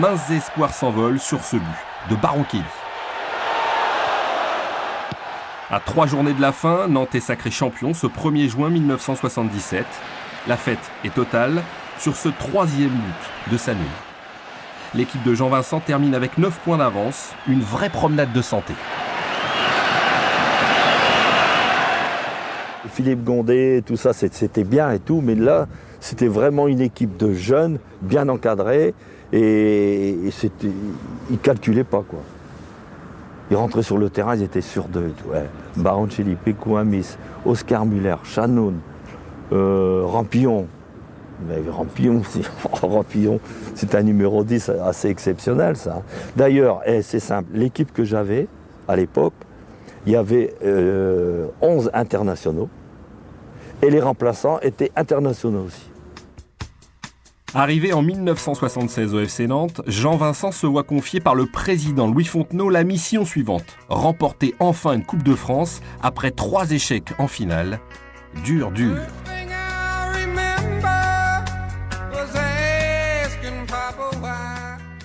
minces espoirs s'envolent sur ce but de Baron Kelly. À 3 journées de la fin, Nantes est sacré champion ce 1er juin 1977. La fête est totale sur ce 3e but de Sanoui. L'équipe de Jean Vincent termine avec 9 points d'avance, une vraie promenade de santé. Philippe Gondé, tout ça, c'était bien et tout, mais là, c'était vraiment une équipe de jeunes, bien encadrés, et ils ne calculaient pas, quoi. Ils rentraient sur le terrain, ils étaet sûrs d'eux. Ouais. Baroncelli, Pécou Amis, Oscar Muller, Chanoun, Rampillon. Mais Rampillon, c'est un numéro 10 assez exceptionnel, ça. D'ailleurs, c'est simple, l'équipe que j'avais à l'époque, il y avait 11 internationaux et les remplaçants étaient internationaux aussi. Arrivé en 1976 au FC Nantes, Jean Vincent se voit confier par le président Louis Fontenot la mission suivante, remporter enfin une Coupe de France après 3 échecs en finale. Dur.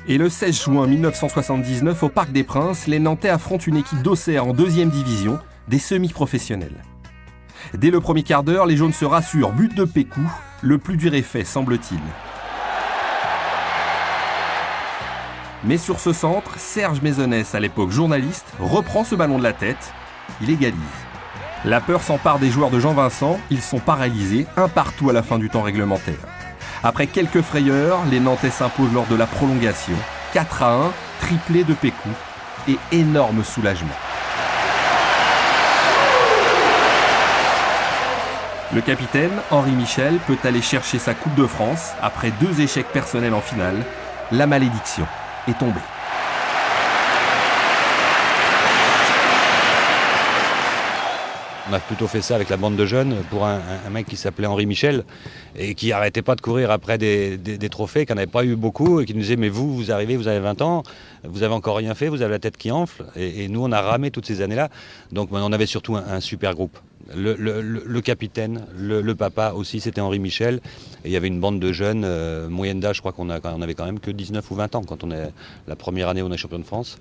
Et le 16 juin 1979, au Parc des Princes, les Nantais affrontent une équipe d'Auxerre en 2e division, des semi-professionnels. Dès le premier quart d'heure, les jaunes se rassurent, but de Pécou, le plus dur est fait, semble-t-il. Mais sur ce centre, Serge Maisonnès, à l'époque journaliste, reprend ce ballon de la tête, il égalise. La peur s'empare des joueurs de Jean Vincent, ils sont paralysés, un partout à la fin du temps réglementaire. Après quelques frayeurs, les Nantais s'imposent lors de la prolongation. 4-1, triplé de Pécou et énorme soulagement. Le capitaine, Henri Michel, peut aller chercher sa Coupe de France. Après 2 échecs personnels en finale, la malédiction est tombée. On a plutôt fait ça avec la bande de jeunes pour un mec qui s'appelait Henri Michel et qui arrêtait pas de courir après des trophées, qui n'en avait pas eu beaucoup et qui nous disait mais vous arrivez, vous avez 20 ans, vous avez encore rien fait, vous avez la tête qui enfle et nous on a ramé toutes ces années-là. Donc on avait surtout un super groupe. Le capitaine, le papa aussi, c'était Henri Michel et il y avait une bande de jeunes, moyenne d'âge, je crois qu'on avait quand même que 19 ou 20 ans quand on est la première année où on est champion de France.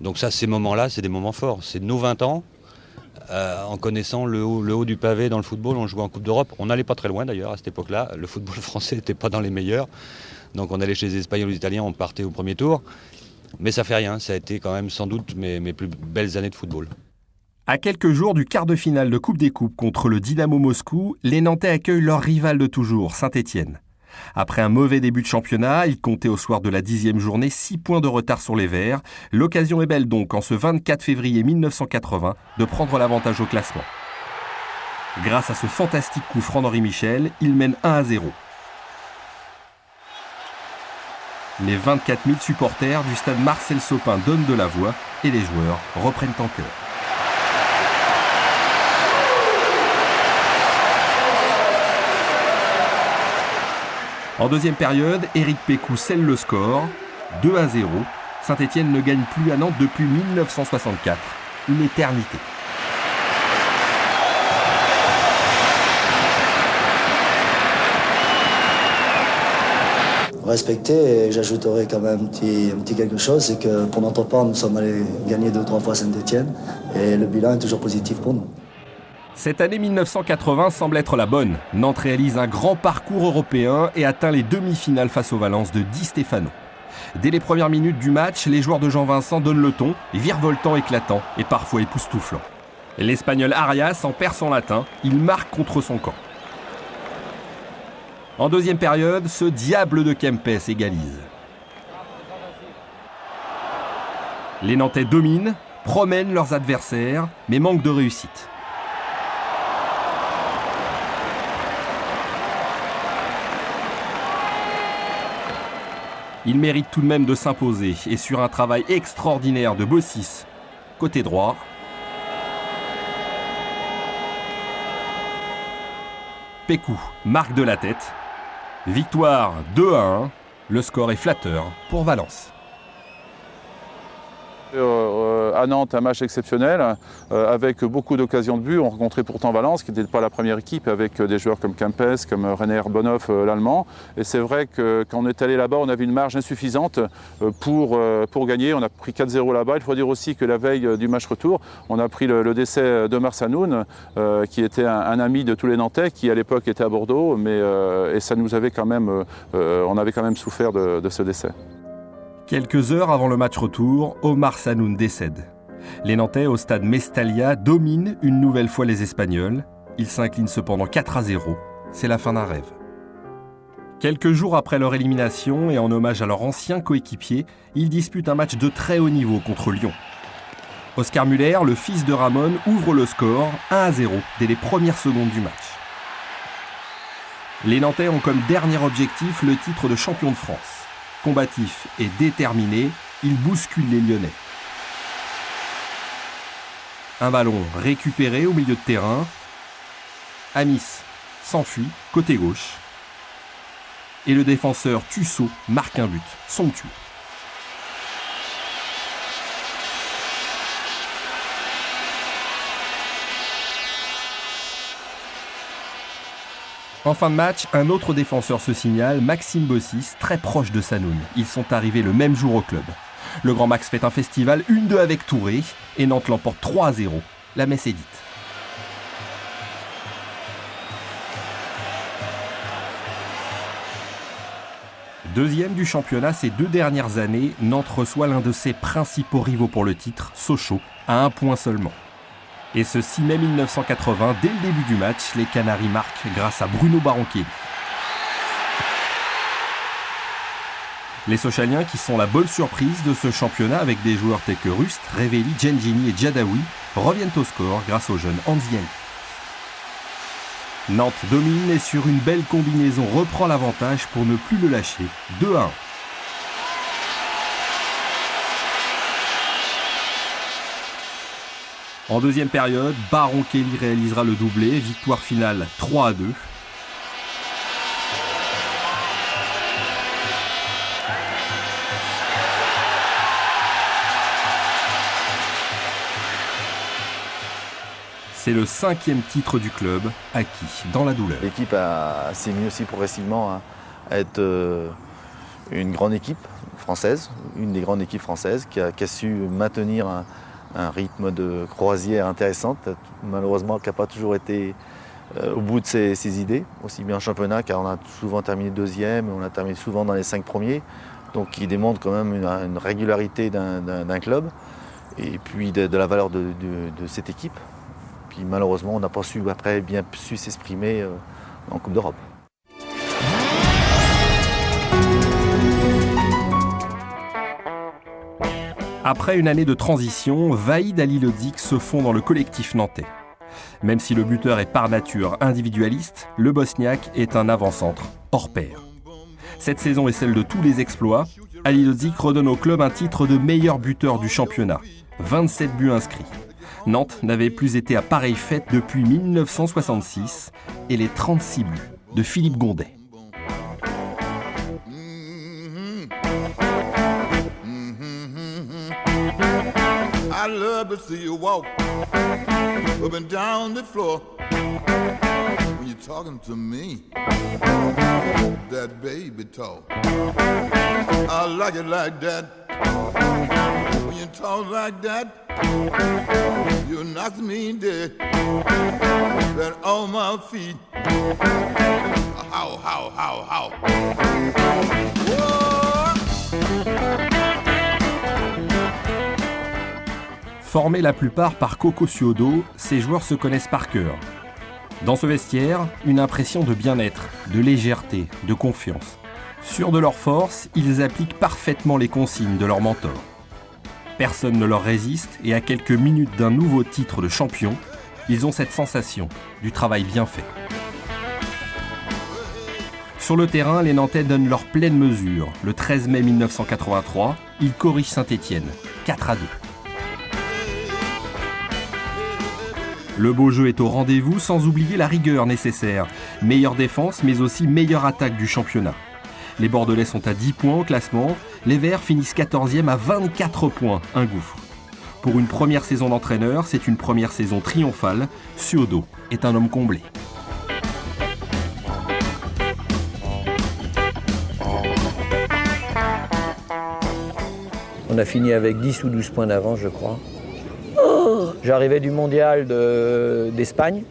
Donc ça, ces moments-là, c'est des moments forts. C'est nos 20 ans. En connaissant le haut du pavé dans le football, on jouait en Coupe d'Europe. On n'allait pas très loin d'ailleurs à cette époque-là. Le football français n'était pas dans les meilleurs. Donc on allait chez les Espagnols ou les Italiens, on partait au premier tour. Mais ça fait rien, ça a été quand même sans doute mes plus belles années de football. À quelques jours du quart de finale de Coupe des Coupes contre le Dynamo Moscou, les Nantais accueillent leur rival de toujours, Saint-Étienne. Après un mauvais début de championnat, ils comptaient au soir de la 10e journée 6 points de retard sur les Verts. L'occasion est belle donc, en ce 24 février 1980, de prendre l'avantage au classement. Grâce à ce fantastique coup franc d'Henri Michel, ils mènent 1-0. Les 24 000 supporters du stade Marcel Sopin donnent de la voix et les joueurs reprennent en chœur. En deuxième période, Éric Pécou scelle le score, 2-0. Saint-Étienne ne gagne plus à Nantes depuis 1964, une éternité. Respecter, et j'ajouterai quand même un petit quelque chose, c'est que pour notre part, nous sommes allés gagner 2 ou 3 fois Saint-Étienne et le bilan est toujours positif pour nous. Cette année 1980 semble être la bonne. Nantes réalise un grand parcours européen et atteint les demi-finales face au Valence de Di Stefano. Dès les premières minutes du match, les joueurs de Jean Vincent donnent le ton, virevoltant, éclatant et parfois époustouflant. L'Espagnol Arias en perd son latin, il marque contre son camp. En deuxième période, ce diable de Kempes égalise. Les Nantais dominent, promènent leurs adversaires, mais manquent de réussite. Ils méritent tout de même de s'imposer et sur un travail extraordinaire de Bossis, côté droit. Pécou marque de la tête. Victoire 2-1. Le score est flatteur pour Valence. À Nantes, un match exceptionnel, avec beaucoup d'occasions de but. On rencontrait pourtant Valence, qui n'était pas la première équipe, avec des joueurs comme Kempes, comme René Bonhoff, l'Allemand. Et c'est vrai que quand on est allé là-bas, on avait une marge insuffisante pour gagner. On a pris 4-0 là-bas. Il faut dire aussi que la veille du match retour, on a pris le décès d'Omar Sanoun, qui était un ami de tous les Nantais, qui à l'époque était à Bordeaux. Et ça nous avait quand même, on avait quand même souffert de ce décès. Quelques heures avant le match retour, Omar Sanoun décède. Les Nantais, au stade Mestalla, dominent une nouvelle fois les Espagnols. Ils s'inclinent cependant 4-0. C'est la fin d'un rêve. Quelques jours après leur élimination et en hommage à leur ancien coéquipier, ils disputent un match de très haut niveau contre Lyon. Oscar Müller, le fils de Ramon, ouvre le score 1-0 dès les premières secondes du match. Les Nantais ont comme dernier objectif le titre de champion de France. Combatifs et déterminés, ils bousculent les Lyonnais. Un ballon récupéré au milieu de terrain. Amis s'enfuit côté gauche. Et le défenseur Tussaud marque un but somptueux. En fin de match, un autre défenseur se signale, Maxime Bossis, très proche de Sanoun. Ils sont arrivés le même jour au club. Le Grand Max fait un festival 1-2 avec Touré et Nantes l'emporte 3-0. La messe est dite. Deuxième du championnat ces 2 dernières années, Nantes reçoit l'un de ses principaux rivaux pour le titre, Sochaux, à 1 point seulement. Et ce 6 mai 1980, dès le début du match, les Canaris marquent grâce à Bruno Baroncelli. Les Sochaliens, qui sont la bonne surprise de ce championnat avec des joueurs tels que Rust, Revelli, Gengini et Djadaoui, reviennent au score grâce au jeune Anziani. Nantes domine et sur une belle combinaison reprend l'avantage pour ne plus le lâcher, 2-1. En deuxième période, Baroncelli réalisera le doublé, victoire finale 3-2. C'est le 5e titre du club acquis dans la douleur. L'équipe s'est mise aussi progressivement à être une grande équipe française, une des grandes équipes françaises qui a su maintenir un rythme de croisière intéressante, malheureusement qui n'a pas toujours été au bout de ses idées, aussi bien en championnat, car on a souvent terminé 2e, on a terminé souvent dans les 5 premiers, donc qui démontre quand même une régularité d'un club, et puis de la valeur de cette équipe. Puis malheureusement, on n'a pas bien su s'exprimer en Coupe d'Europe. Après une année de transition, Vahid Halilhodžić se fond dans le collectif nantais. Même si le buteur est par nature individualiste, le Bosniaque est un avant-centre hors pair. Cette saison est celle de tous les exploits. Halilhodžić redonne au club un titre de meilleur buteur du championnat. 27 buts inscrits. Nantes n'avait plus été à pareille fête depuis 1966 et les 36 buts de Philippe Gondet. I love to see you walk up and down the floor when you're talking to me, that baby talk. I like it like that. When you talk like that, you knock me dead. Right on my feet. How? Formés la plupart par Coco Suodo, ces joueurs se connaissent par cœur. Dans ce vestiaire, une impression de bien-être, de légèreté, de confiance. Sûrs de leur force, ils appliquent parfaitement les consignes de leur mentor. Personne ne leur résiste et à quelques minutes d'un nouveau titre de champion, ils ont cette sensation du travail bien fait. Sur le terrain, les Nantais donnent leur pleine mesure. Le 13 mai 1983, ils corrigent Saint-Étienne, 4-2. Le beau jeu est au rendez-vous sans oublier la rigueur nécessaire. Meilleure défense mais aussi meilleure attaque du championnat. Les Bordelais sont à 10 points au classement. Les Verts finissent 14e à 24 points, un gouffre. Pour une première saison d'entraîneur, c'est une première saison triomphale. Suodo est un homme comblé. On a fini avec 10 ou 12 points d'avance, je crois. J'arrivais du mondial d'Espagne.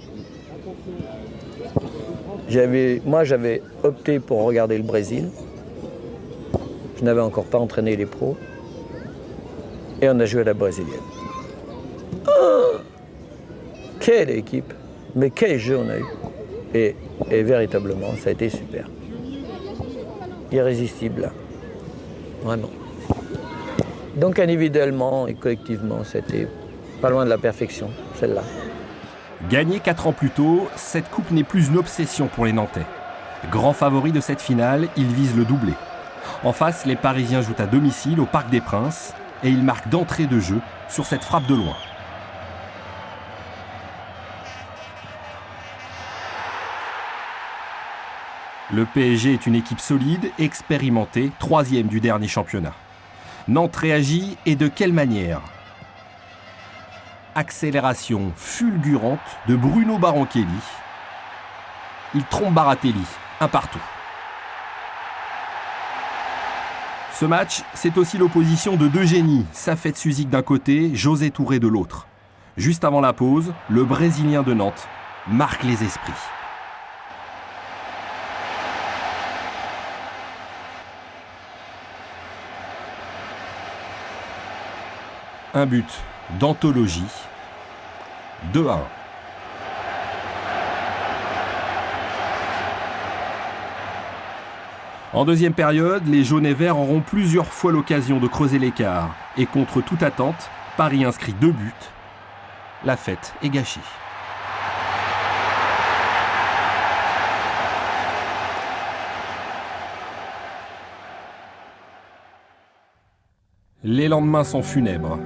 Moi, j'avais opté pour regarder le Brésil. Je n'avais encore pas entraîné les pros. Et on a joué à la brésilienne. Quelle équipe! Mais quel jeu on a eu! Et véritablement, ça a été super. Irrésistible, là. Vraiment. Donc individuellement et collectivement, c'était pas loin de la perfection, celle-là. Gagné 4 ans plus tôt, cette coupe n'est plus une obsession pour les Nantais. Grand favori de cette finale, ils visent le doublé. En face, les Parisiens jouent à domicile au Parc des Princes et ils marquent d'entrée de jeu sur cette frappe de loin. Le PSG est une équipe solide, expérimentée, 3e du dernier championnat. Nantes réagit et de quelle manière? Accélération fulgurante de Bruno Barankelli. Il trompe Baratelli, un partout. Ce match, c'est aussi l'opposition de deux génies, Safet Suzik d'un côté, José Touré de l'autre. Juste avant la pause, le Brésilien de Nantes marque les esprits. Un but d'anthologie, 2-1. En deuxième période, les jaunes et verts auront plusieurs fois l'occasion de creuser l'écart. Et contre toute attente, Paris inscrit 2 buts. La fête est gâchée. Les lendemains sont funèbres.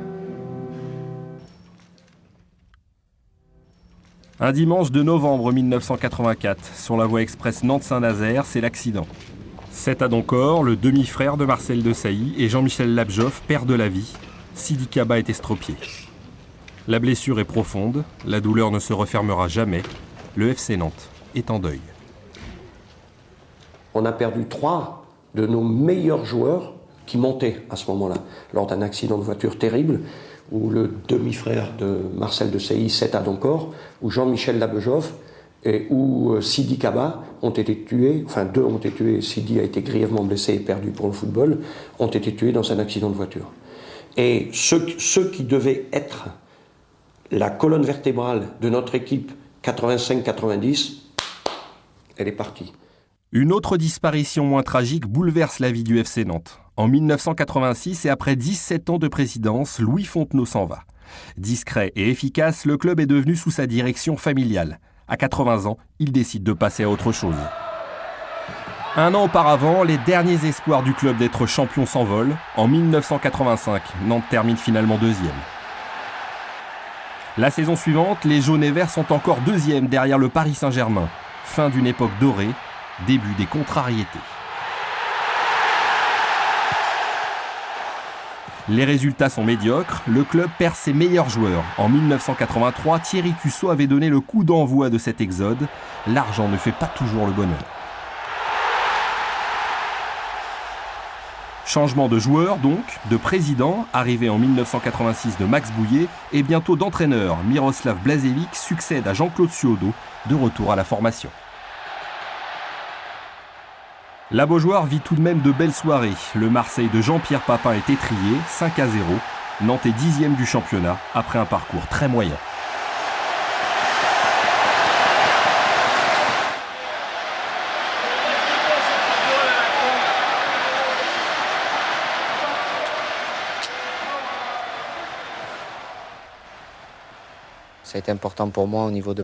Un dimanche de novembre 1984, sur la voie express Nantes-Saint-Nazaire, c'est l'accident. C'est à Doncor, le demi-frère de Marcel Desailly et Jean-Michel Labjoff perdent la vie. Sidi Kaba est estropié. La blessure est profonde, la douleur ne se refermera jamais. Le FC Nantes est en deuil. On a perdu 3 de nos meilleurs joueurs qui montaient à ce moment-là, lors d'un accident de voiture terrible, où le demi-frère de Marcel Desailly, c'est à Doncor, où Jean-Michel Labjoff et où Sidi Kaba ont été tués, enfin 2 ont été tués, Sidi a été grièvement blessé et perdu pour le football, ont été tués dans un accident de voiture. Et ceux qui devaient être la colonne vertébrale de notre équipe 85-90, elle est partie. Une autre disparition moins tragique bouleverse la vie du FC Nantes. En 1986 et après 17 ans de présidence, Louis Fontenot s'en va. Discret et efficace, le club est devenu sous sa direction familiale. À 80 ans, il décide de passer à autre chose. Un an auparavant, les derniers espoirs du club d'être champion s'envolent. En 1985, Nantes termine finalement 2e. La saison suivante, les jaunes et verts sont encore 2e derrière le Paris Saint-Germain. Fin d'une époque dorée, début des contrariétés. Les résultats sont médiocres, le club perd ses meilleurs joueurs. En 1983, Thierry Cussot avait donné le coup d'envoi de cet exode. L'argent ne fait pas toujours le bonheur. Changement de joueur donc, de président, arrivé en 1986 de Max Bouillet, et bientôt d'entraîneur. Miroslav Blažević succède à Jean-Claude Suodo, de retour à la formation. La Beaujoire vit tout de même de belles soirées. Le Marseille de Jean-Pierre Papin est étrié, 5-0. Nantes est 10e du championnat, après un parcours très moyen. Ça a été important pour moi au niveau de